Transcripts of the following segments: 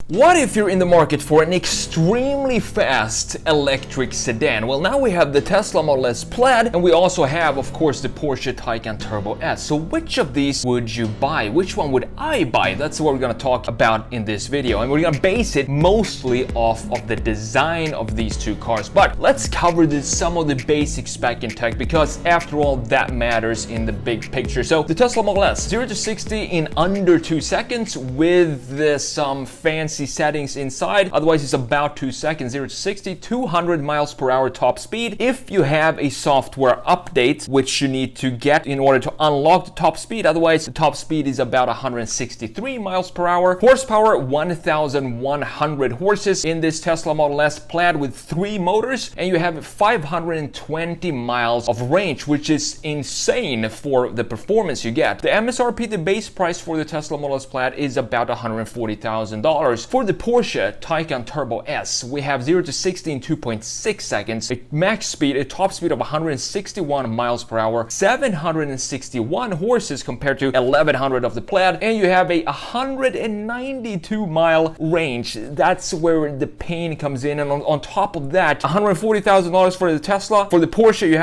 What if you're in the market for an extremely fast electric sedan? Well, now we have the Tesla Model S Plaid, and we also have, of course, the Porsche Taycan Turbo S. So which of these would you buy? Which one would I buy? That's what we're gonna talk about in this video, and we're gonna base it mostly off of the design of these two cars. But let's cover some of the basic spec and tech, because after all, that matters in the big picture. So the Tesla Model S, 0 to 60 in under 2 seconds with some fancy settings inside. Otherwise, it's about 2 seconds. 0 to 60, 200 miles per hour top speed. If you have a software update, which you need to get in order to unlock the top speed, otherwise the top speed is about 163 miles per hour. Horsepower, 1,100 horses in this Tesla Model S Plaid with 3 motors, and you have 520 miles of range, which is insane for the performance you get. The MSRP, the base price for the Tesla Model S Plaid, is about $140,000. For the Porsche Taycan Turbo S, we have 0 to 60 in 2.6 seconds, a max speed, a top speed of 161 miles per hour, 761 horses compared to 1,100 of the Plaid, and you have a 192 mile range. That's where the pain comes in, and on top of that, $140,000 for the Tesla. For the Porsche, you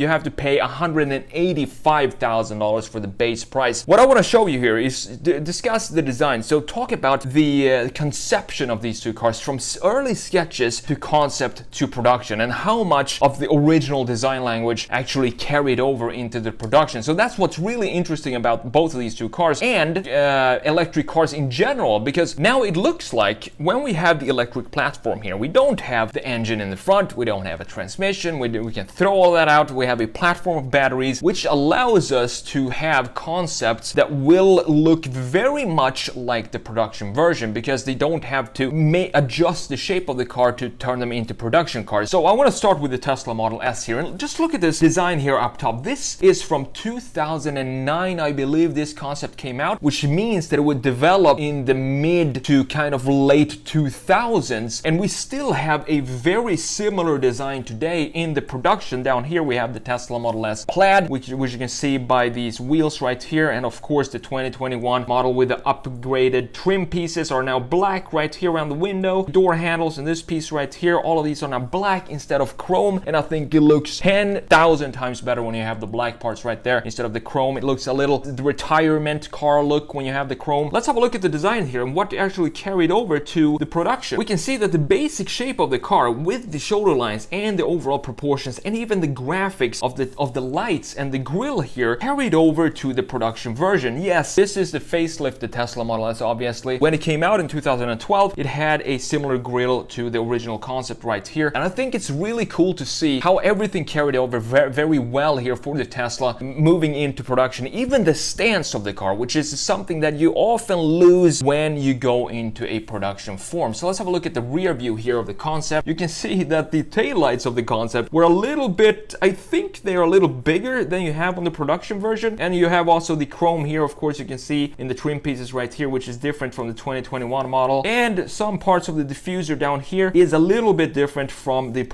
have to pay $185,000 for the base price. What I want to show you here is discuss the design. So talk about the conception of these two cars, from early sketches to concept to production, and how much of the original design language actually carried over into the production. So that's what's really interesting about both of these two cars and electric cars in general, because now it looks like when we have the electric platform here, we don't have the engine in the front, we don't have a transmission, we can throw all that out. We have a platform of batteries, which allows us to have concepts that will look very much like the production version, because they don't have to adjust the shape of the car to turn them into production cars. So I want to start with the Tesla Model S here, and just look at this design here up top. This is from 2009, I believe this concept came out, which means that it would develop in the mid to kind of late 2000s, and we still have a very similar design today in the production. Down here we have the Tesla Model S Plaid, which you can see by these wheels right here, and of course the 2021 model with the upgraded trim pieces are now black right here around the window. Door handles and this piece right here, all of these are now black instead of chrome, and I think it looks 10,000 times better when you have the black parts right there instead of the chrome. It looks a little the retirement car look when you have the chrome. Let's have a look at the design here and what actually carried over to the production. We can see that the basic shape of the car with the shoulder lines and the overall proportions and even the graphics of the lights and the grille here carried over to the production version. Yes, this is the facelift, the Tesla Model S, obviously. When it came out in 2012, it had a similar grille to the original concept right here, and I think it's really cool to see how everything carried over very well here for the Tesla moving into production. Even the stance of the car, which is something that you often lose when you go into a production form. So let's have a look at the rear view here of the concept. You can see that the taillights of the concept were a little bit, I think they're a little bigger than you have on the production version, and you have also the chrome here, of course, you can see in the trim pieces right here, which is different from the 2021 model, and some parts of the diffuser down here is a little bit different from the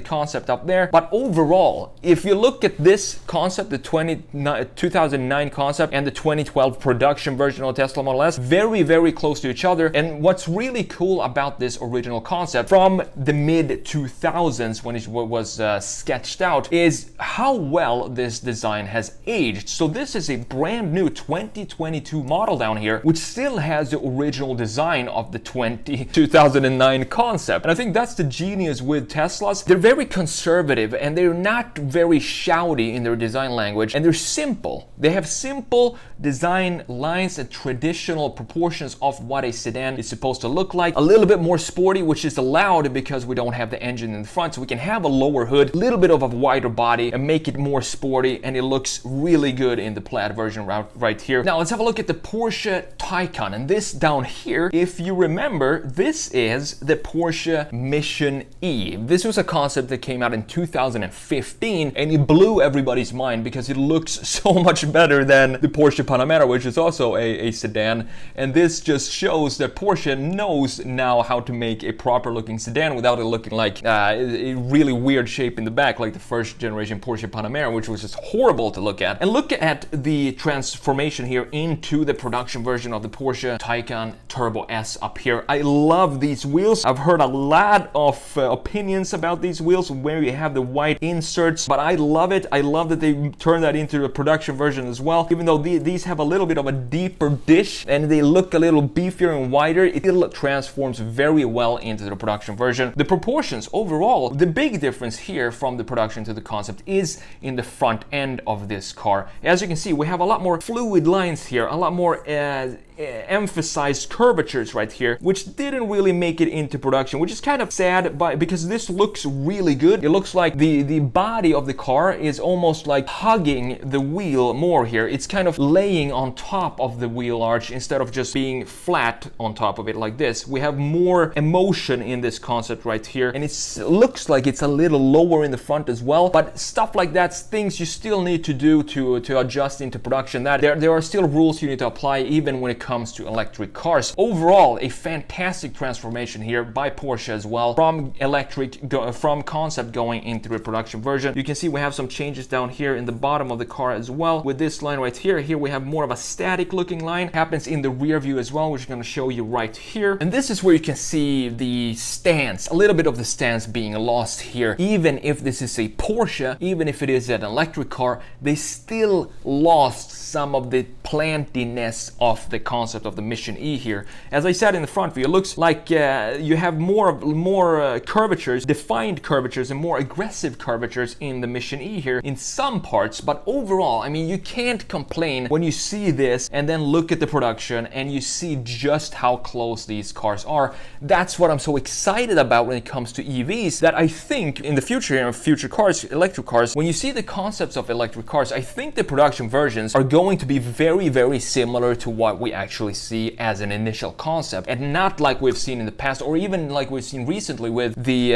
concept up there. But overall, if you look at this concept, the 2009 concept and the 2012 production version of Tesla Model S, very close to each other. And what's really cool about this original concept from the mid 2000s when it was sketched out is how well this design has aged. So this is a brand new 2022 model down here, which still has the original design of the 2009 concept. And I think that's the genius with Teslas. They're very conservative and they're not very shouty in their design language, and they're simple. They have simple design lines and traditional proportions of what a sedan is supposed to look like. A little bit more sporty, which is allowed because we don't have the engine in the front, so we can have a lower hood, a little bit of a wider body and make it more sporty, and it looks really good in the Plaid version right here. Now let's have a look at the Porsche Taycan, and this down here, if you remember, this is the Porsche Mission E. This was a concept that came out in 2015, and it blew everybody's mind because it looks so much better than the Porsche Panamera, which is also a sedan. And this just shows that Porsche knows now how to make a proper looking sedan without it looking like a really weird shape in the back like the first generation Porsche Panamera, which was just horrible to look at. And look at the transformation here into the production version of the Porsche Taycan Turbo Model S up here. I love these wheels. I've heard a lot of opinions about these wheels where you have the white inserts, but I love it. I love that they turned that into a production version as well. Even though these have a little bit of a deeper dish and they look a little beefier and wider, it still transforms very well into the production version. The proportions overall, the big difference here from the production to the concept is in the front end of this car. As you can see, we have a lot more fluid lines here, a lot more emphasized curvatures right here, which didn't really make it into production, which is kind of sad, because this looks really good. It looks like the body of the car is almost like hugging the wheel more here. It's kind of laying on top of the wheel arch instead of just being flat on top of it like this. We have more emotion in this concept right here, and it looks like it's a little lower in the front as well, but stuff like that's things you still need to do to adjust into production. That there are still rules you need to apply even when it comes to electric cars. Overall, a fantastic transformation here by Porsche as well, from from concept going into the production version. You can see we have some changes down here in the bottom of the car as well with this line right here. Here we have more of a static looking line, happens in the rear view as well, which I'm going to show you right here. And this is where you can see the stance, a little bit of the stance being lost here. Even if this is a Porsche, even if it is an electric car, they still lost some of the plantiness of the concept of the Mission E here. As I said in the front view, it looks like you have more curvatures, defined curvatures, and more aggressive curvatures in the Mission E here in some parts, but overall, I mean, you can't complain when you see this and then look at the production and you see just how close these cars are. That's what I'm so excited about when it comes to EVs, that I think in the future, in future cars, electric cars, when you see the concepts of electric cars, I think the production versions are going to be very, very similar to what we actually see as an initial concept, and not like we've seen in the past, or even like we've seen recently with the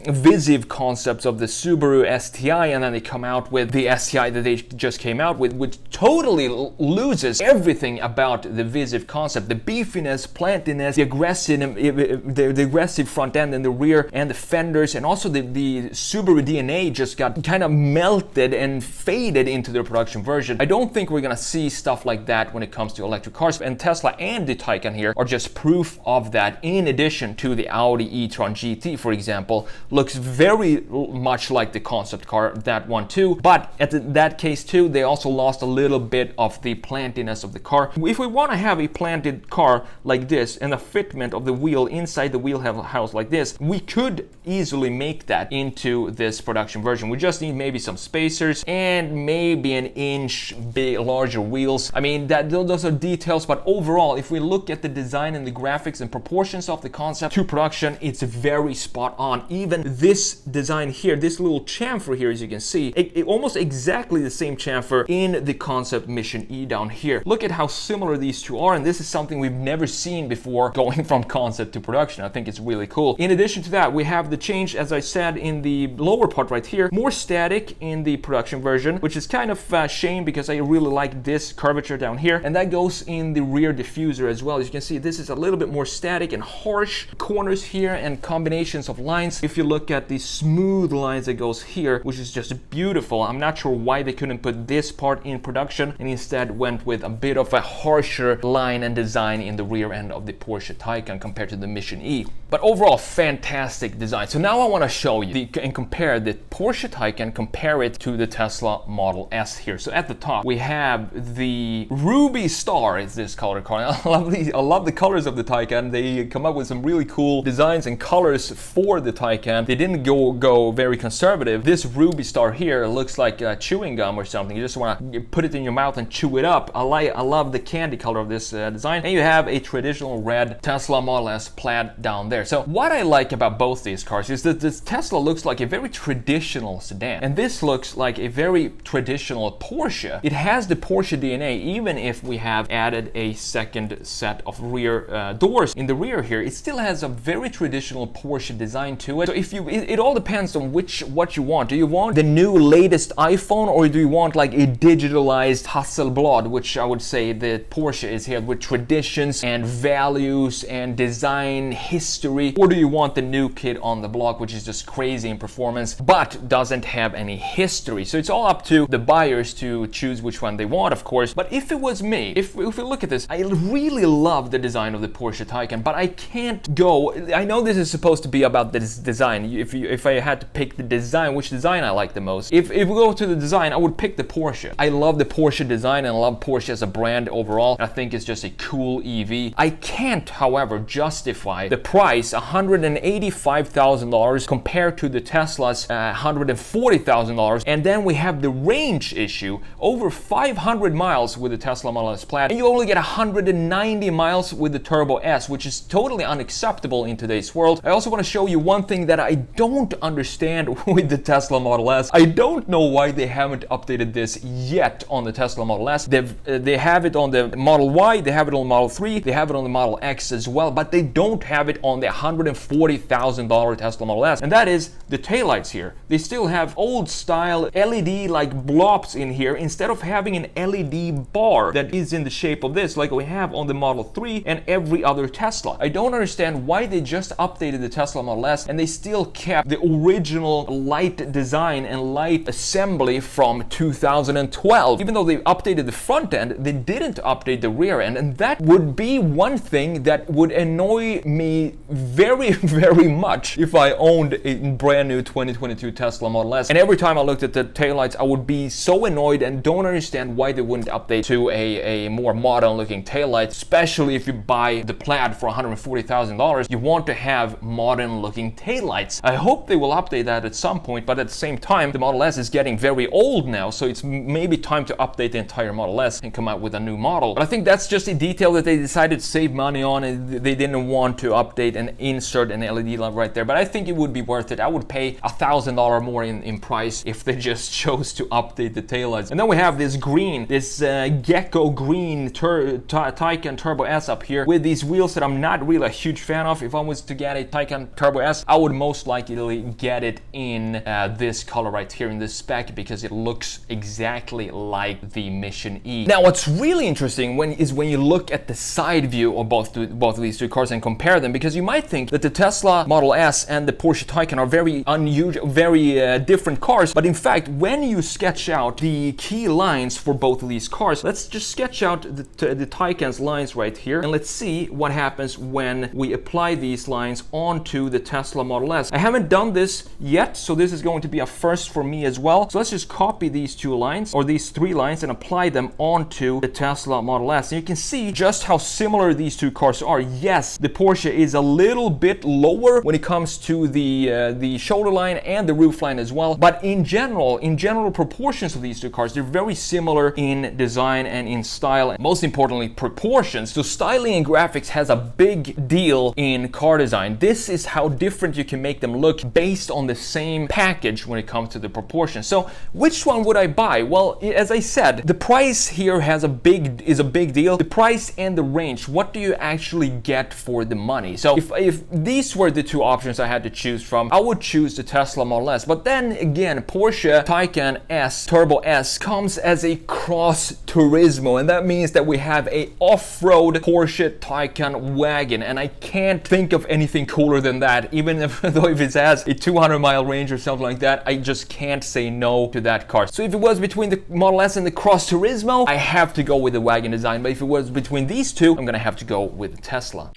visive concepts of the Subaru STI, and then they come out with the STI that they just came out with, which totally loses everything about the visive concept, the beefiness, plantiness, the aggressive front end and the rear and the fenders, and also the Subaru DNA just got kind of melted and faded into their production version. I don't think we're gonna see stuff like that when it comes to electric cars, and Tesla and the Taycan here are just proof of that. In addition to the Audi e-tron GT, for example, looks very much like the concept car, that one too, but at that case too, they also lost a little bit of the plantiness of the car. If we want to have a planted car like this and the fitment of the wheel inside the wheel house like this, we could easily make that into this production version. We just need maybe some spacers and maybe an inch larger wheels. I mean, those are details, but overall, if we look at the design and the graphics and proportions of the concept to production, it's very spot on. Even this design here, this little chamfer here, as you can see, it almost exactly the same chamfer in the concept Mission E down here. Look at how similar these two are, and this is something we've never seen before going from concept to production. I think it's really cool. In addition to that, we have the change, as I said, in the lower part right here, more static in the production version, which is kind of a shame because I really like this curvature down here, and that goes in the rear diffuser as well. As you can see, this is a little bit more static and harsh corners here and combinations of lines. If you look at the smooth lines that goes here, which is just beautiful. I'm not sure why they couldn't put this part in production and instead went with a bit of a harsher line and design in the rear end of the Porsche Taycan compared to the Mission E. But overall, fantastic design. So now I want to show you and compare the Porsche Taycan, compare it to the Tesla Model S here. So at the top, we have the Ruby Star, is this color card. I love the colors of the Taycan. They come up with some really cool designs and colors for the Taycan. They didn't go very conservative. This Ruby Star here looks like chewing gum or something. You just want to put it in your mouth and chew it up. I love the candy color of this design. And you have a traditional red Tesla Model S Plaid down there. So what I like about both these cars is that this Tesla looks like a very traditional sedan, and this looks like a very traditional Porsche. It has the Porsche DNA, even if we have added a second set of rear doors in the rear here. It still has a very traditional Porsche design to it. So it all depends on what you want. Do you want the new latest iPhone, or do you want like a digitalized Hasselblad, which I would say the Porsche is here, with traditions and values and design history? Or do you want the new kid on the block, which is just crazy in performance but doesn't have any history? So it's all up to the buyers to choose which one they want, of course. But if it was me, if we look at this, I really love the design of the Porsche Taycan, but I can't go. I know this is supposed to be about this design. If I had to pick the design, which design I like the most, if we go to the design, I would pick the Porsche. I love the Porsche design and I love Porsche as a brand overall. I think it's just a cool EV. I can't, however, justify the price, $185,000 compared to the Tesla's $140,000. And then we have the range issue, over 500 miles with the Tesla Model S Plaid, and you only get 190 miles with the Turbo S, which is totally unacceptable in today's world. I also want to show you one thing that I don't understand with the Tesla Model S. I don't know why they haven't updated this yet on the Tesla Model S. They have it on the Model Y, they have it on the Model 3, they have it on the Model X as well, but they don't have it on the $140,000 Tesla Model S. And that is the taillights here. They still have old style LED like blobs in here instead of having an LED bar that is in the shape of this like we have on the Model 3 and every other Tesla. I don't understand why they just updated the Tesla Model S and they still kept the original light design and light assembly from 2012. Even though they updated the front end, they didn't update the rear end, and that would be one thing that would annoy me very, very much if I owned a brand new 2022 Tesla Model S. And every time I looked at the taillights, I would be so annoyed and don't understand why they wouldn't update to a more modern looking taillight, especially if you buy the Plaid for $140,000. You want to have modern looking taillights. I hope they will update that at some point, but at the same time, the Model S is getting very old now, so it's maybe time to update the entire Model S and come out with a new model. But I think that's just a detail that they decided to save money on, and they didn't want to update and insert an LED lamp right there. But I think it would be worth it. I would pay $1,000 more in price if they just chose to update the taillights. And then we have this green, this gecko green Taycan Turbo S up here with these wheels that I'm not really a huge fan of. If I was to get a Taycan Turbo S, I would most likely get it in this color right here in this spec because it looks exactly like the Mission E. Now what's really interesting when you look at the side view of both of these two cars and compare them, because you might think that the Tesla Model S and the Porsche Taycan are very unusual, very different cars, but in fact when you sketch out the key lines for both of these cars, let's just sketch out the Taycan's lines right here and let's see what happens when we apply these lines onto the Tesla Model S. I haven't done this yet, so this is going to be a first for me as well. So let's just copy these two lines or these three lines and apply them onto the Tesla Model S. And you can see just how similar these two cars are. Yes, the Porsche is a little bit lower when it comes to the shoulder line and the roof line as well, but in general proportions of these two cars, they're very similar in design and in style, and most importantly proportions. So styling and graphics has a big deal in car design. This is how different you can make them look based on the same package when it comes to the proportions. So which one would I buy? Well, as I said, the price here is a big deal. The price and the range. What do you actually get for the money? So if these were the two options I had to choose from, I would choose the Tesla Model S. But then again, Porsche Taycan S Turbo S comes as a cross turismo, and that means that we have a off-road Porsche Taycan wagon, and I can't think of anything cooler than that. Even if it has a 200-mile range or something like that, I just can't say no to that car. So if it was between the Model S and the Cross Turismo, I have to go with the wagon design. But if it was between these two, I'm gonna have to go with the Tesla.